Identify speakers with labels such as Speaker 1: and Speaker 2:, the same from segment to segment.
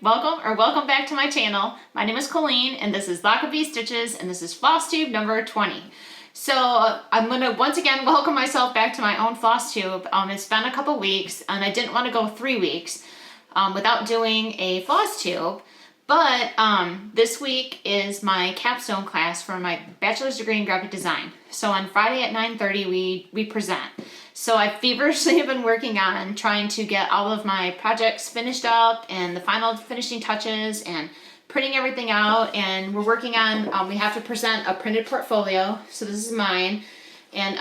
Speaker 1: welcome back to my channel. My name is Coleen and this is Lochabay Stitches and this is floss tube number 20. So I'm gonna once again welcome myself back to my own floss tube. It's been a couple weeks and I didn't want to go 3 weeks without doing a floss tube. But this week is my capstone class for my bachelor's degree in graphic design. So on Friday at 9:30 we present. So I feverishly have been working on trying to get all of my projects finished up and the final finishing touches and printing everything out. And we're working on, we have to present a printed portfolio. So this is mine. And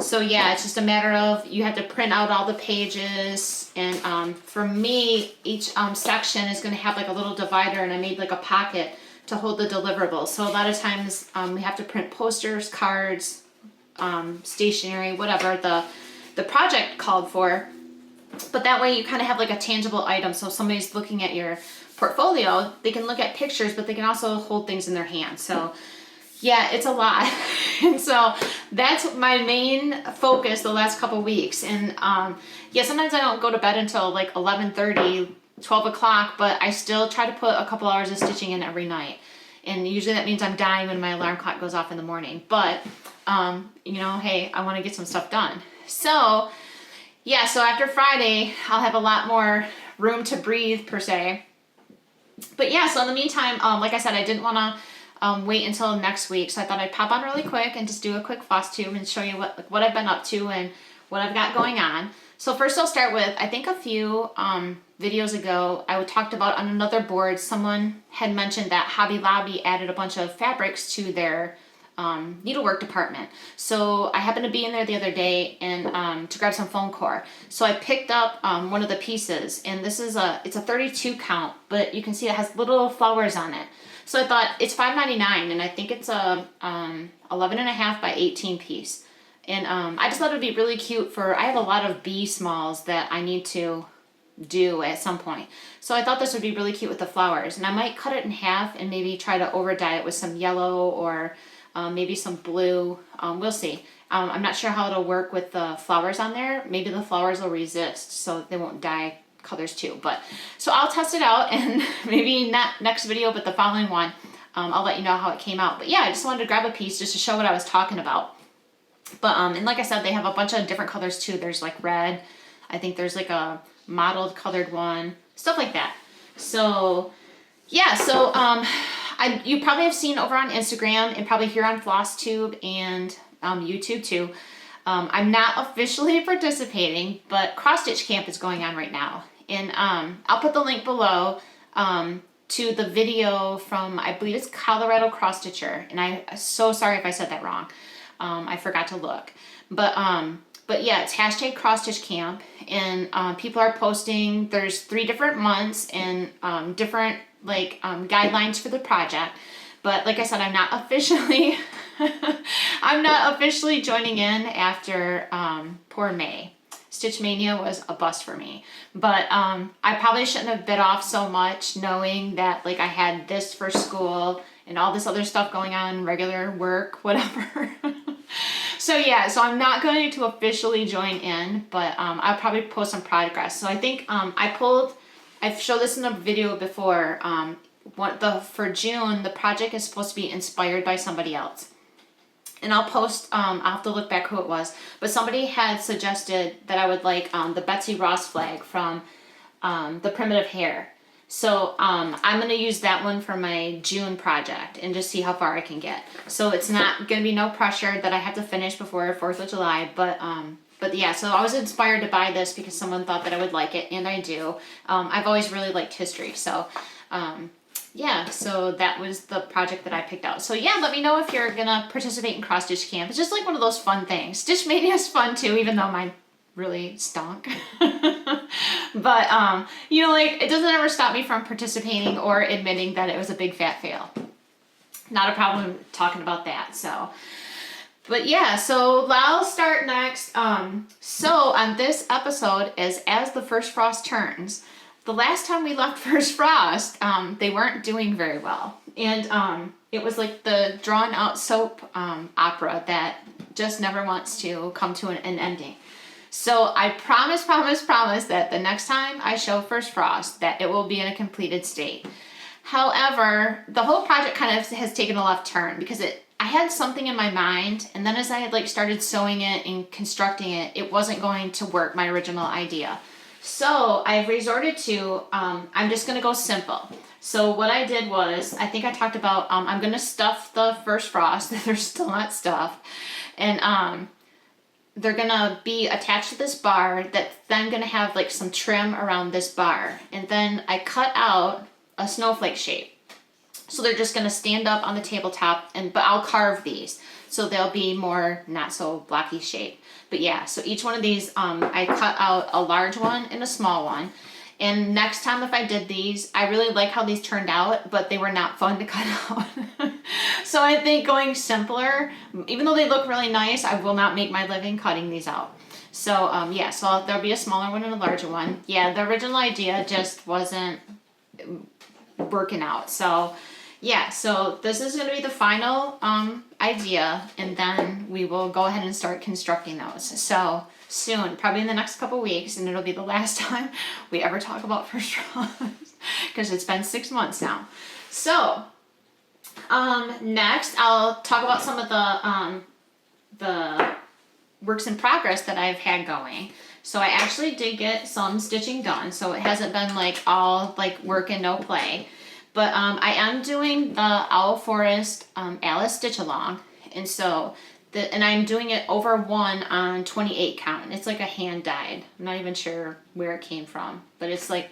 Speaker 1: so yeah, it's just a matter of you have to print out all the pages. And for me, each section is going to have like a little divider, and I made like a pocket to hold the deliverables. So a lot of times we have to print posters, cards, stationery, whatever the project called for. But that way you kind of have like a tangible item. So if somebody's looking at your portfolio, they can look at pictures, but they can also hold things in their hands. So yeah, it's a lot. And so that's my main focus the last couple weeks. And yeah, sometimes I don't go to bed until like 11:30, 12 o'clock, but I still try to put a couple hours of stitching in every night. And usually that means I'm dying when my alarm clock goes off in the morning. But, you know, hey, I want to get some stuff done. So yeah, so after Friday, I'll have a lot more room to breathe per se. But yeah, so in the meantime, like I said, I didn't want to wait until next week. So I thought I'd pop on really quick and just do a quick floss tube and show you what I've been up to and what I've got going on. So first I'll start with, I think a few videos ago, I talked about on another board, someone had mentioned that Hobby Lobby added a bunch of fabrics to their needlework department. So I happened to be in there the other day and to grab some foam core. So I picked up one of the pieces, and this is it's a 32 count, but you can see it has little flowers on it. So I thought it's $5.99, and I think it's a 11.5 by 18 piece. And I just thought it would be really cute for, I have a lot of bee smalls that I need to do at some point. So I thought this would be really cute with the flowers. And I might cut it in half and maybe try to over dye it with some yellow or maybe some blue. We'll see. I'm not sure how it'll work with the flowers on there. Maybe the flowers will resist so they won't dye colors too. But so I'll test it out, and maybe not next video, but the following one, I'll let you know how it came out. But yeah, I just wanted to grab a piece just to show what I was talking about. But and like I said, they have a bunch of different colors too. There's like red. I think there's like a mottled colored one, stuff like that. So yeah, so you probably have seen over on Instagram and probably here on Flosstube and YouTube too. I'm not officially participating, but cross stitch camp is going on right now. And I'll put the link below to the video from, I believe it's Colorado Cross Stitcher. And I'm so sorry if I said that wrong. I forgot to look. But yeah, it's hashtag cross stitch camp, and people are posting, there's 3 different months and different like guidelines for the project. But like I said, I'm not officially joining in after poor May. Stitch Mania was a bust for me. But I probably shouldn't have bit off so much, knowing that like I had this for school and all this other stuff going on, regular work, whatever. So yeah, so I'm not going to officially join in, but I'll probably post some progress. So I think I've showed this in a video before, for June, the project is supposed to be inspired by somebody else. And I'll post, I'll have to look back who it was, but somebody had suggested that I would like the Betsy Ross flag from the Primitive Hair. So I'm going to use that one for my June project and just see how far I can get. So it's not going to be no pressure that I have to finish before 4th of July, but yeah, so I was inspired to buy this because someone thought that I would like it, and I do. I've always really liked history, so yeah, so that was the project that I picked out. So yeah, let me know if you're going to participate in cross stitch camp. It's just like one of those fun things. Stitch Mania is fun too, even though mine really stunk. But you know, like, it doesn't ever stop me from participating or admitting that it was a big fat fail. Not a problem talking about that. So but yeah, so I'll start next. So on this episode is As the First Frost Turns. The last time we left First Frost, they weren't doing very well. And it was like the drawn out soap opera that just never wants to come to an ending. So I promise that the next time I show First Frost that it will be in a completed state. However, the whole project kind of has taken a left turn because I had something in my mind, and then as I had like started sewing it and constructing it, it wasn't going to work, my original idea. So I've resorted to, I'm just gonna go simple. So what I did was, I think I talked about, I'm gonna stuff the First Frost, they're still not stuffed, and they're gonna be attached to this bar that's then gonna have like some trim around this bar. And then I cut out a snowflake shape. So they're just gonna stand up on the tabletop, but I'll carve these. So they'll be more not so blocky shape. But yeah, so each one of these, I cut out a large one and a small one. And next time if I did these, I really like how these turned out, but they were not fun to cut out. So I think going simpler, even though they look really nice, I will not make my living cutting these out. So yeah, so there'll be a smaller one and a larger one. Yeah, the original idea just wasn't working out. So yeah, so this is going to be the final idea, and then we will go ahead and start constructing those. So soon, probably in the next couple weeks, and it'll be the last time we ever talk about First Frost because it's been 6 months now. So next I'll talk about some of the works in progress that I've had going. So I actually did get some stitching done, so it hasn't been like all like work and no play. But I am doing the Owl Forest Alice Stitch Along, and so and I'm doing it over 1 on 28 count. It's like a hand dyed. I'm not even sure where it came from, but it's like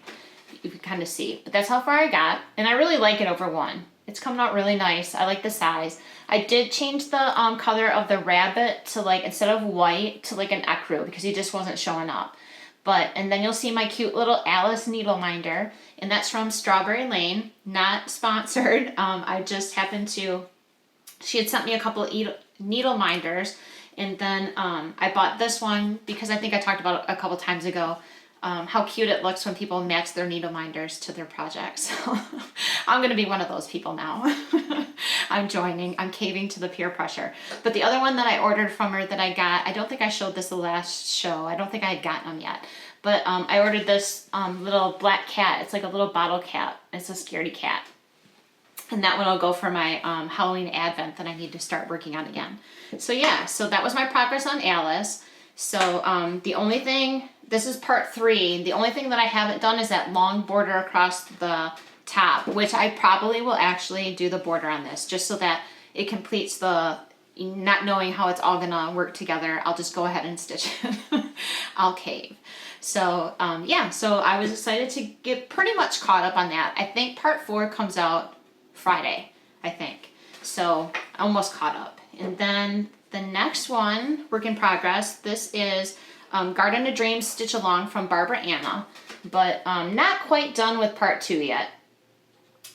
Speaker 1: you can kind of see. But that's how far I got, and I really like it over 1. It's coming out really nice. I like the size. I did change the color of the rabbit to like, instead of white, to like an ecru because he just wasn't showing up. And then you'll see my cute little Alice needle minder, and that's from Strawberry Lane, not sponsored. I just happened to, she had sent me a couple of needle minders, and then I bought this one because I think I talked about it a couple times ago, how cute it looks when people match their needle minders to their projects. So I'm going to be one of those people now. I'm caving to the peer pressure. But the other one that I ordered from her that I got, I don't think I showed this the last show. I don't think I had gotten them yet. But I ordered this little black cat. It's like a little bottle cat. It's a scaredy cat. And that one will go for my Halloween Advent that I need to start working on again. So yeah, so that was my progress on Alice. So the only thing, this is part 3. The only thing that I haven't done is that long border across the top, which I probably will actually do the border on this just so that it completes the, not knowing how it's all gonna work together, I'll just go ahead and stitch it. I'll cave. So yeah, so I was excited to get pretty much caught up on that. I think part 4 comes out Friday, I think. So almost caught up. And then the next one, work in progress, this is Garden of Dreams Stitch Along from Barbara Anna, but not quite done with part 2 yet.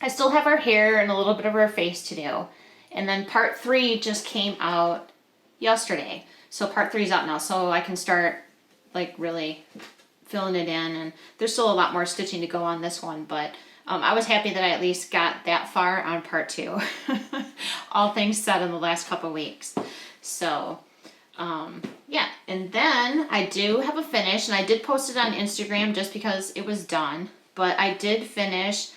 Speaker 1: I still have her hair and a little bit of her face to do. And then part 3 just came out yesterday. So part 3 is out now, so I can start like really filling it in, and there's still a lot more stitching to go on this one, but I was happy that I at least got that far on part 2. All things said in the last couple weeks. So yeah, and then I do have a finish, and I did post it on Instagram just because it was done, but I did finish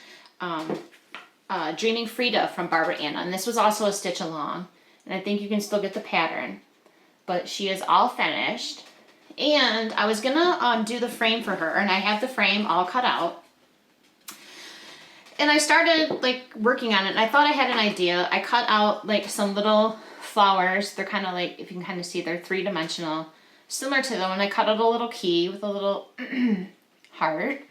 Speaker 1: Dreaming Frida from Barbara Anna, and this was also a stitch along, and I think you can still get the pattern, but she is all finished. And I was gonna do the frame for her, and I have the frame all cut out. And I started like working on it, and I thought I had an idea. I cut out like some little flowers. They're kind of like, if you can kind of see, they're 3-dimensional, similar to them. And I cut out a little key with a little heart.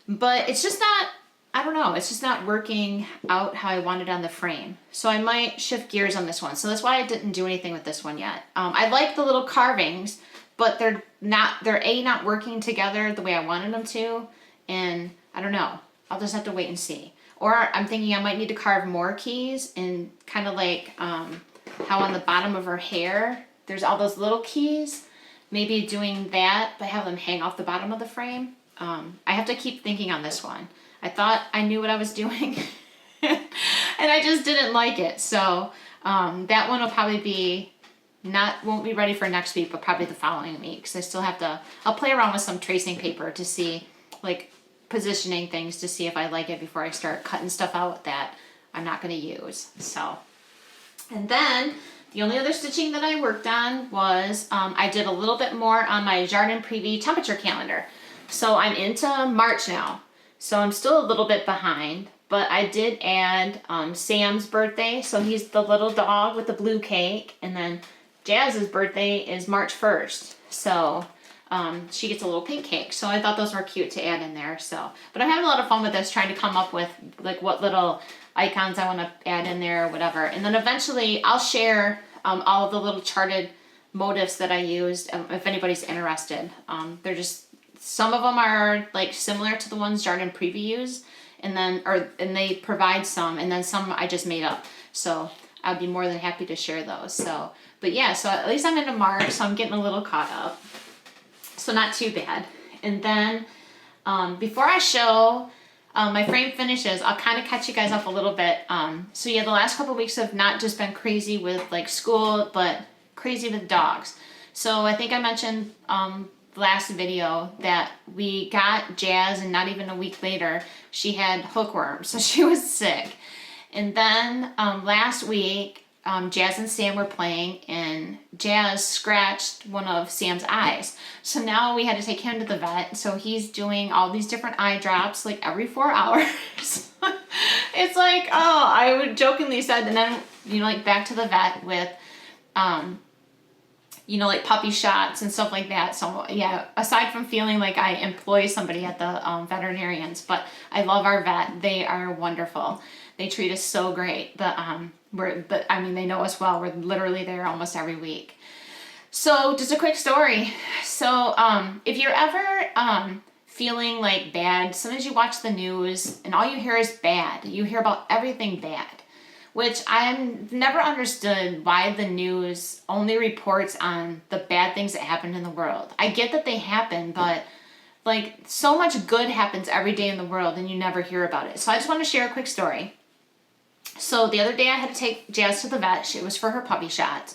Speaker 1: But it's just not, I don't know, it's just not working out how I wanted on the frame. So I might shift gears on this one. So that's why I didn't do anything with this one yet. I like the little carvings, but they're not working together the way I wanted them to. And I don't know. I'll just have to wait and see. Or I'm thinking I might need to carve more keys, and kind of like how on the bottom of her hair, there's all those little keys. Maybe doing that, but have them hang off the bottom of the frame. I have to keep thinking on this one. I thought I knew what I was doing, and I just didn't like it. So that one will probably be won't be ready for next week, but probably the following week. Because I still have to, I'll play around with some tracing paper to see, like, positioning things to see if I like it before I start cutting stuff out that I'm not going to use. So, and then the only other stitching that I worked on was I did a little bit more on my Jardin Preview temperature calendar. So I'm into March now. So I'm still a little bit behind, but I did add Sam's birthday. So he's the little dog with the blue cake. And then Jazz's birthday is March 1st. So she gets a little pink cake. So I thought those were cute to add in there. So, but I'm having a lot of fun with this, trying to come up with like what little icons I want to add in there or whatever. And then eventually I'll share all of the little charted motifs that I used if anybody's interested. They're just, some of them are like similar to the ones Jardin Preview used, and they provide some, and then some I just made up. So I'd be more than happy to share those. So, but yeah, so at least I'm into March, so I'm getting a little caught up. So not too bad. And then before I show my frame finishes, I'll kind of catch you guys up a little bit. So yeah, the last couple weeks have not just been crazy with like school, but crazy with dogs. So I think I mentioned last video that we got Jazz, and not even a week later, she had hookworm, so she was sick. And then last week, Jazz and Sam were playing, and Jazz scratched one of Sam's eyes. So now we had to take him to the vet. So he's doing all these different eye drops like every 4 hours. It's like, oh, I would jokingly said, and then, you know, like back to the vet with, you know, like puppy shots and stuff like that. So yeah, aside from feeling like I employ somebody at the veterinarians, but I love our vet. They are wonderful. They treat us so great. But I mean, they know us well. We're literally there almost every week. So just a quick story. So if you're ever feeling like bad, sometimes you watch the news and all you hear is bad. You hear about everything bad, which I've never understood why the news only reports on the bad things that happen in the world. I get that they happen, but like so much good happens every day in the world and you never hear about it. So I just want to share a quick story. So the other day I had to take Jazz to the vet. It was for her puppy shot.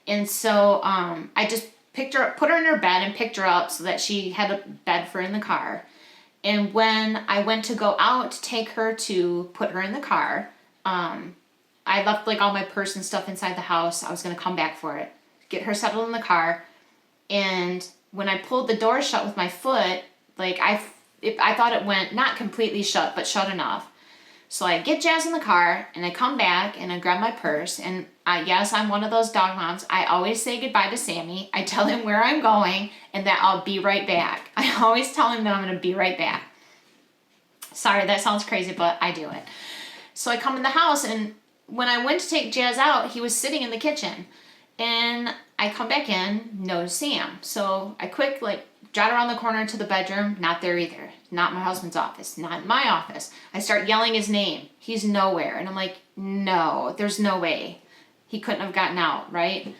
Speaker 1: And so I just picked her up, put her in her bed and picked her up so that she had a bed for in the car. And when I went to go out to take her to put her in the car, I left like all my purse and stuff inside the house. I was going to come back for it, get her settled in the car. And when I pulled the door shut with my foot, like I thought it went not completely shut, but shut enough. So I get Jazz in the car and I come back and I grab my purse. And yes, I'm one of those dog moms. I always say goodbye to Sammy. I tell him where I'm going and that I'll be right back. I always tell him that I'm going to be right back. Sorry, that sounds crazy, but I do it. So I come in the house, and when I went to take Jazz out, he was sitting in the kitchen. And I come back in, no Sam. So I quick, like, jot around the corner to the bedroom, not there either. Not my husband's office, not in my office. I start yelling his name. He's nowhere. And I'm like, no, there's no way. He couldn't have gotten out, right?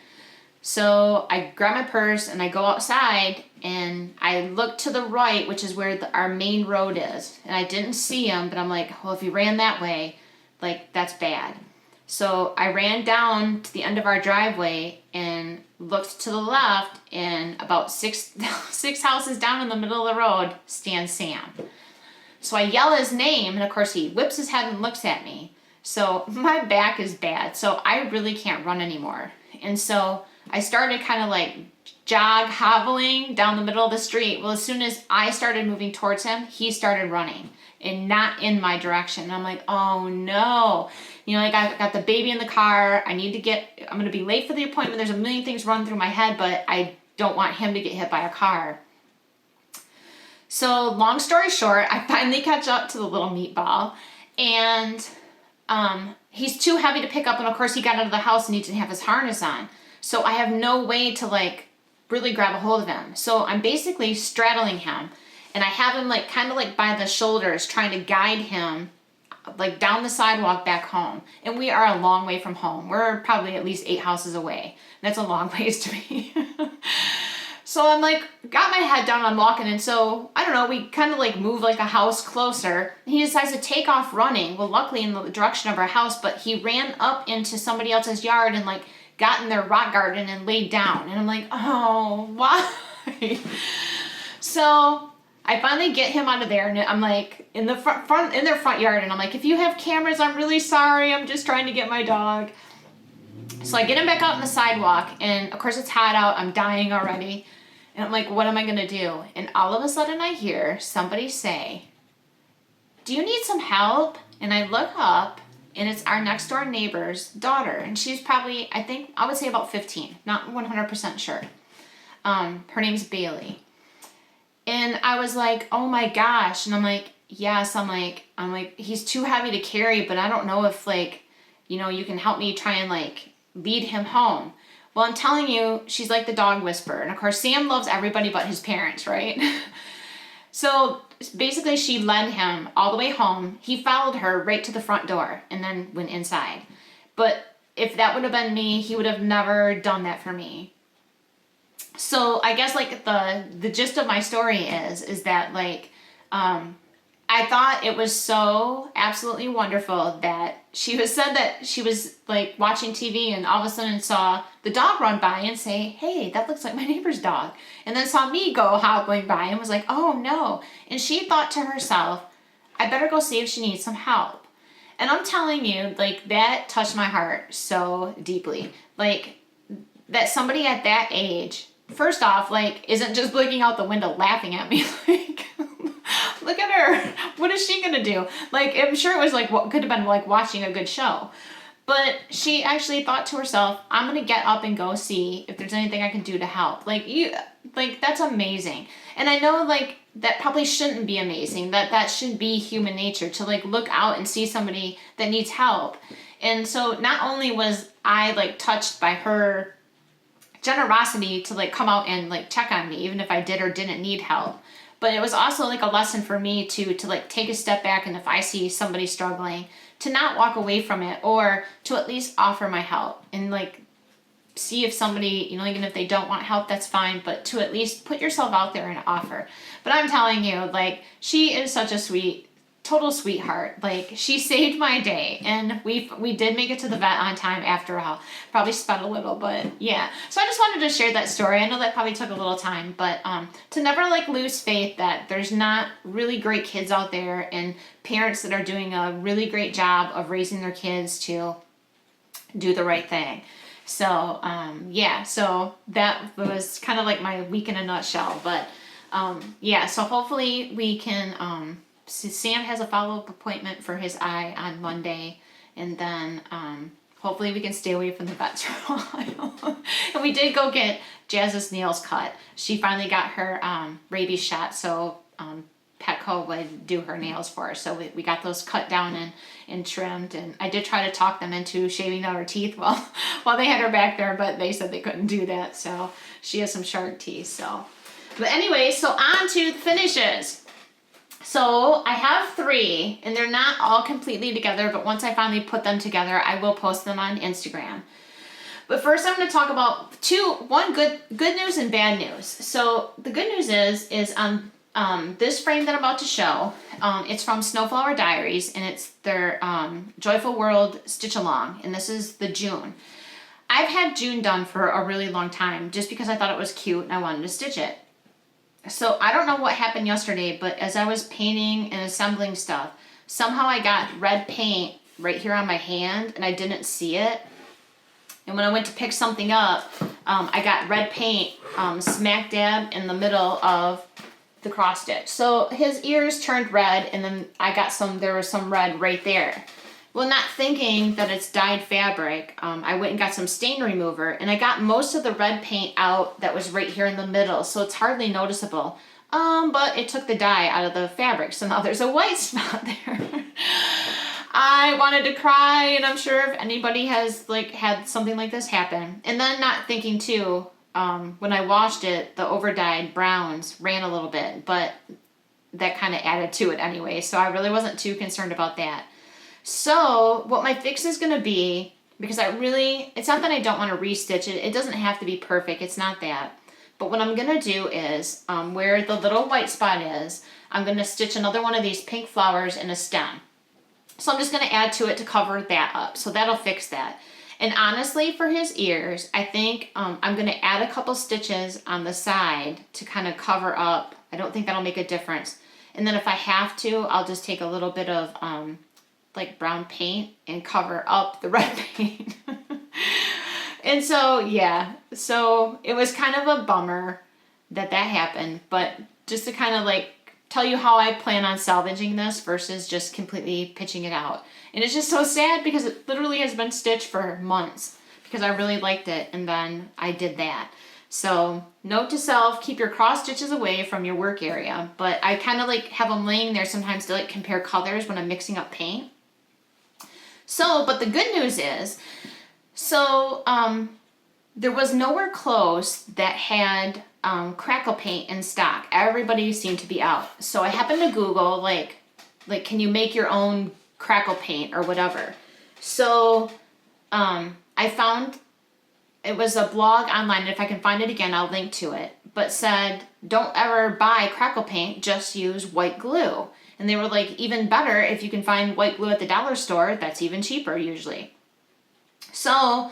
Speaker 1: So I grab my purse and I go outside and I look to the right, which is where our main road is. And I didn't see him, but I'm like, well, if he ran that way, like, that's bad. So I ran down to the end of our driveway and looked to the left, and about six houses down in the middle of the road stands Sam. So I yell his name, and of course he whips his head and looks at me. So my back is bad, so I really can't run anymore. And so I started kind of like hobbling down the middle of the street. Well, as soon as I started moving towards him, he started running and not in my direction. And I'm like, oh no. You know, like I got the baby in the car. I'm going to be late for the appointment. There's a million things running through my head, but I don't want him to get hit by a car. So long story short, I finally catch up to the little meatball, and he's too heavy to pick up. And of course he got out of the house and he didn't have his harness on. So I have no way to like really grab a hold of him. So I'm basically straddling him, and I have him like kind of like by the shoulders trying to guide him like down the sidewalk back home. And we are a long way from home. We're probably at least 8 houses away. That's a long ways to me. So I'm like, got my head down, I'm walking, and so, I don't know, we kind of like move like a house closer. And he decides to take off running. Well, luckily in the direction of our house, but he ran up into somebody else's yard and like got in their rock garden and laid down. And I'm like, oh, why? So I finally get him out of there, and I'm like in the front in their front yard, and I'm like, if you have cameras, I'm really sorry. I'm just trying to get my dog. So I get him back out on the sidewalk, and of course it's hot out. I'm dying already. And I'm like, what am I going to do? And all of a sudden I hear somebody say, do you need some help? And I look up, and it's our next door neighbor's daughter. And she's probably, I would say about 15, not 100% sure. Her name's Bailey. And I was like, oh my gosh. And I'm like, yes, I'm like, he's too heavy to carry, but I don't know if like, you know, you can help me try and like lead him home. Well, I'm telling you, she's like the dog whisperer. And of course, Sam loves everybody but his parents, right? So basically she led him all the way home. He followed her right to the front door and then went inside. But if that would have been me, he would have never done that for me. So I guess like the gist of my story is that like, I thought it was so absolutely wonderful that she was said that she was like watching TV and all of a sudden saw the dog run by and say, hey, that looks like my neighbor's dog. And then saw me go hobbling by and was like, oh no. And she thought to herself, I better go see if she needs some help. And I'm telling you, like that touched my heart so deeply. Like that somebody at that age, first off, like isn't just blinking out the window laughing at me like look at her. What is she gonna do? Like, I'm sure it was like what could have been like watching a good show. But she actually thought to herself, I'm gonna get up and go see if there's anything I can do to help. Like that's amazing. And I know like that probably shouldn't be amazing. That should be human nature to like look out and see somebody that needs help. And so not only was I like touched by her generosity to like come out and like check on me, even if I did or didn't need help. But it was also like a lesson for me to like take a step back, and if I see somebody struggling, to not walk away from it, or to at least offer my help and like see if somebody, you know, even if they don't want help, that's fine, but to at least put yourself out there and offer. But I'm telling you, like she is such a total sweetheart. Like she saved my day, and we did make it to the vet on time after all. Probably sped a little, but yeah. So I just wanted to share that story. I know that probably took a little time, but to never like lose faith that there's not really great kids out there and parents that are doing a really great job of raising their kids to do the right thing. So yeah, so that was kind of like my week in a nutshell. But yeah, so hopefully we can Sam has a follow-up appointment for his eye on Monday, and then hopefully we can stay away from the vets for a while. And we did go get Jazz's nails cut. She finally got her rabies shot, so Petco would do her nails for her. So we got those cut down and trimmed, and I did try to talk them into shaving out her teeth while they had her back there, but they said they couldn't do that, so she has some shark teeth. So, but anyway, so on to the finishes. So I have 3, and they're not all completely together, but once I finally put them together, I will post them on Instagram. But first I'm going to talk about one good news and bad news. So the good news is on this frame that I'm about to show, it's from Snowflower Diaries, and it's their Joyful World Stitch Along, and this is the June. I've had June done for a really long time just because I thought it was cute and I wanted to stitch it. So I don't know what happened yesterday, but as I was painting and assembling stuff, somehow I got red paint right here on my hand and I didn't see it. And when I went to pick something up, I got red paint smack dab in the middle of the cross stitch. So his ears turned red, and then there was some red right there. Well, not thinking that it's dyed fabric, I went and got some stain remover, and I got most of the red paint out that was right here in the middle, so it's hardly noticeable. But it took the dye out of the fabric, so now there's a white spot there. I wanted to cry, and I'm sure if anybody has like had something like this happen. And then not thinking too, when I washed it, the over-dyed browns ran a little bit, but that kind of added to it anyway, so I really wasn't too concerned about that. So what my fix is going to be, because it's not that I don't want to restitch it. It doesn't have to be perfect. It's not that. But what I'm going to do is, where the little white spot is, I'm going to stitch another one of these pink flowers in a stem. So I'm just going to add to it to cover that up. So that'll fix that. And honestly, for his ears, I think I'm going to add a couple stitches on the side to kind of cover up. I don't think that'll make a difference. And then if I have to, I'll just take a little bit of like brown paint and cover up the red paint. And so, yeah, so it was kind of a bummer that happened, but just to kind of like tell you how I plan on salvaging this versus just completely pitching it out. And it's just so sad because it literally has been stitched for months because I really liked it, and then I did that. So note to self, keep your cross stitches away from your work area, but I kind of like have them laying there sometimes to like compare colors when I'm mixing up paint. So, but the good news is, so there was nowhere close that had crackle paint in stock. Everybody seemed to be out. So I happened to Google like can you make your own crackle paint or whatever. So I found it was a blog online, and if I can find it again, I'll link to it, but said don't ever buy crackle paint, just use white glue. And they were like, even better if you can find white glue at the dollar store, that's even cheaper usually. So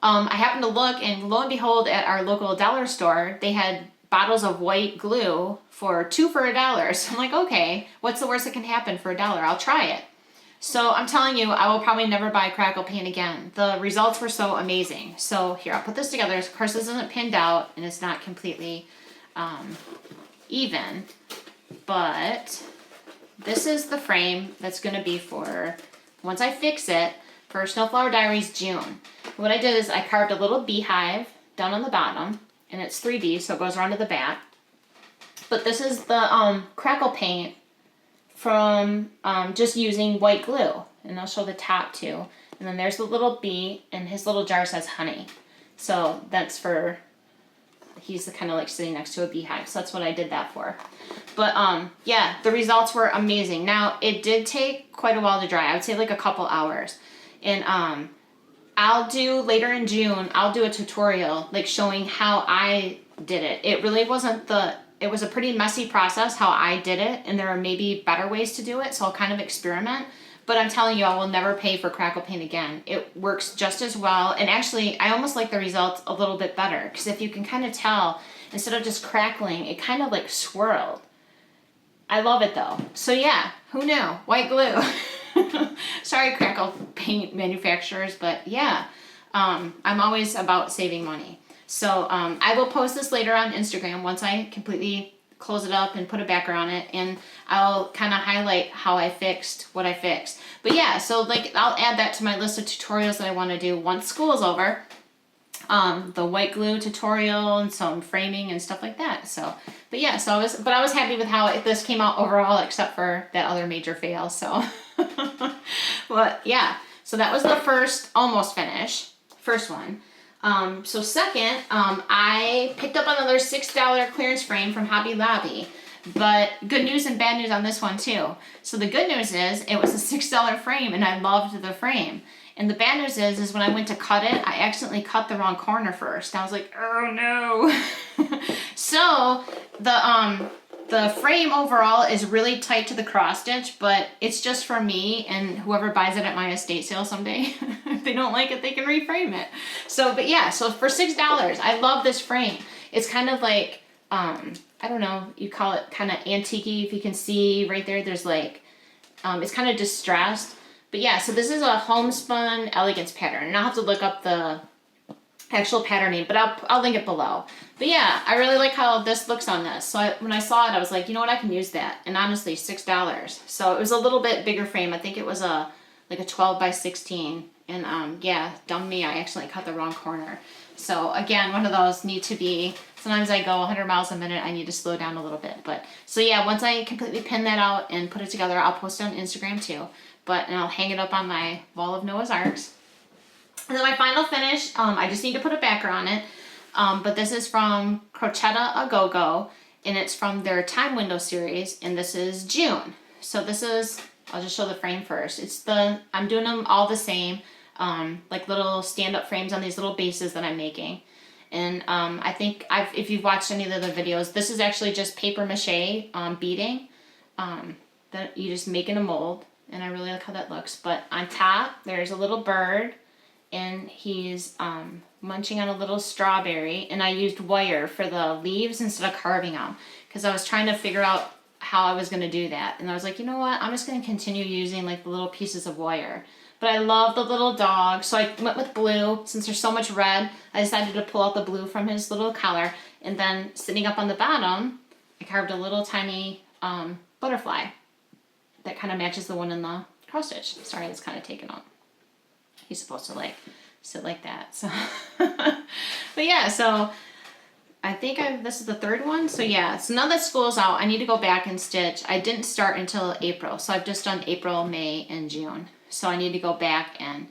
Speaker 1: I happened to look, and lo and behold, at our local dollar store, they had bottles of white glue for $2 for $1. So I'm like, okay, what's the worst that can happen for $1? I'll try it. So I'm telling you, I will probably never buy crackle paint again. The results were so amazing. So here, I'll put this together. Of course, this isn't pinned out, and it's not completely even, but this is the frame that's going to be for, once I fix it, for Snowflower Diaries June. What I did is I carved a little beehive down on the bottom, and it's 3D, so it goes around to the back. But this is the crackle paint from just using white glue, and I'll show the top too. And then there's the little bee, and his little jar says honey. So that's for, he's kind of like sitting next to a beehive, so that's what I did that for. But yeah, the results were amazing. Now, it did take quite a while to dry. I would say like a couple hours. And I'll do, later in June, I'll do a tutorial like showing how I did it. It really wasn't it was a pretty messy process how I did it, and there are maybe better ways to do it, so I'll kind of experiment. But I'm telling you, I will never pay for crackle paint again. It works just as well, and actually, I almost like the results a little bit better, because if you can kind of tell, instead of just crackling, it kind of like swirled. I love it though. So yeah, who knew? White glue. Sorry, crackle paint manufacturers, but yeah, I'm always about saving money. So I will post this later on Instagram once I completely close it up and put a backer on it, and I'll kind of highlight how I fixed what I fixed. But yeah, so like I'll add that to my list of tutorials that I want to do once school is over. The white glue tutorial and some framing and stuff like that. So, but yeah, so I was happy with how this came out overall, except for that other major fail. So, but yeah, so that was the first almost finish, first one. So second, I picked up another $6 clearance frame from Hobby Lobby, but good news and bad news on this one too. So the good news is it was a $6 frame, and I loved the frame. And the bad news is when I went to cut it, I accidentally cut the wrong corner first. I was like, oh no. So the frame overall is really tight to the cross stitch, but it's just for me and whoever buys it at my estate sale someday. If they don't like it, they can reframe it. So, but yeah, so for $6, I love this frame. It's kind of like, I don't know, you call it kind of antique-y. If you can see right there, there's like, it's kind of distressed. But yeah, so this is a homespun Elegance pattern, and I'll have to look up the actual patterning, but I'll link it below. But yeah, I really like how this looks on this. So when I saw it, I was like, you know what, I can use that. And honestly, $6. So it was a little bit bigger frame. I think it was like a 12 by 16. And yeah, dumb me, I accidentally cut the wrong corner. So again, one of those need to be, sometimes I go 100 miles a minute, I need to slow down a little bit. But so yeah, once I completely pin that out and put it together, I'll post it on Instagram too. And I'll hang it up on my wall of Noah's Arks. And then my final finish, I just need to put a backer on it. But this is from Crocetta a Gogo, and it's from their time window series, and this is June. So this is, I'll just show the frame first. I'm doing them all the same, like little stand-up frames on these little bases that I'm making. And I think if you've watched any of the other videos, this is actually just paper mache beading that you just make in a mold. And I really like how that looks. But on top, there's a little bird, and he's munching on a little strawberry, and I used wire for the leaves instead of carving them because I was trying to figure out how I was going to do that. And I was like, you know what, I'm just going to continue using like the little pieces of wire. But I love the little dog, so I went with blue. Since there's so much red, I decided to pull out the blue from his little collar, and then sitting up on the bottom, I carved a little tiny butterfly that kind of matches the one in the cross stitch. Sorry, it's kind of taken out. He's supposed to like sit like that. So, but yeah, so I think this is the third one. So yeah, so now that school's out, I need to go back and stitch. I didn't start until April, so I've just done April, May, and June. So I need to go back and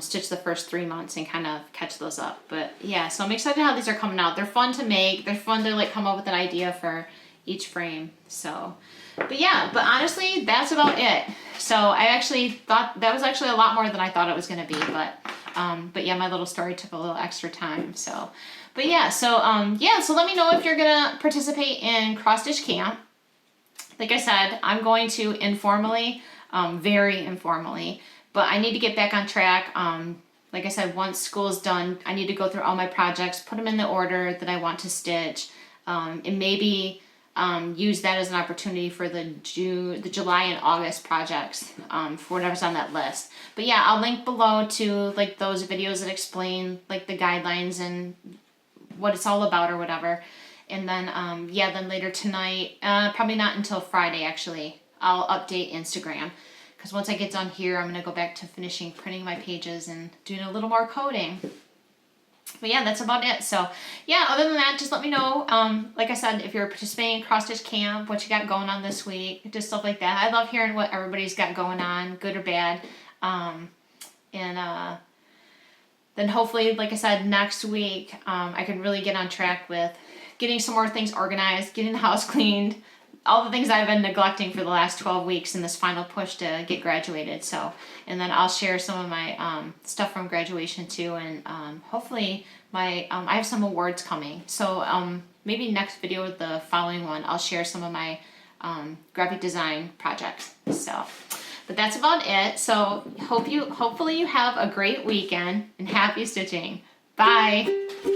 Speaker 1: stitch the first 3 months and kind of catch those up. But yeah, so I'm excited how these are coming out. They're fun to make. They're fun to like come up with an idea for each frame. So, but yeah, but honestly, that's about it. So I actually thought that was actually a lot more than I thought it was going to be. But yeah, my little story took a little extra time. So, but yeah, so yeah, so let me know if you're gonna participate in cross stitch camp. Like I said, I'm going to informally. Very informally, but I need to get back on track. Like I said, once school's done, I need to go through all my projects, put them in the order that I want to stitch, and maybe use that as an opportunity for the July and August projects, for whatever's on that list. But yeah, I'll link below to like those videos that explain like the guidelines and what it's all about or whatever. And then yeah, then later tonight, probably not until Friday actually, I'll update Instagram, because once I get done here, I'm going to go back to finishing printing my pages and doing a little more coding. But yeah, that's about it. So yeah, other than that, just let me know, like I said, if you're participating in cross stitch camp, what you got going on this week, just stuff like that. I love hearing what everybody's got going on, good or bad. And then hopefully, like I said, next week, I can really get on track with getting some more things organized, getting the house cleaned, all the things I've been neglecting for the last 12 weeks in this final push to get graduated. So, and then I'll share some of my stuff from graduation too, and hopefully my I have some awards coming. So maybe next video, the following one, I'll share some of my graphic design projects. So, but that's about it. So hopefully you have a great weekend and happy stitching. Bye.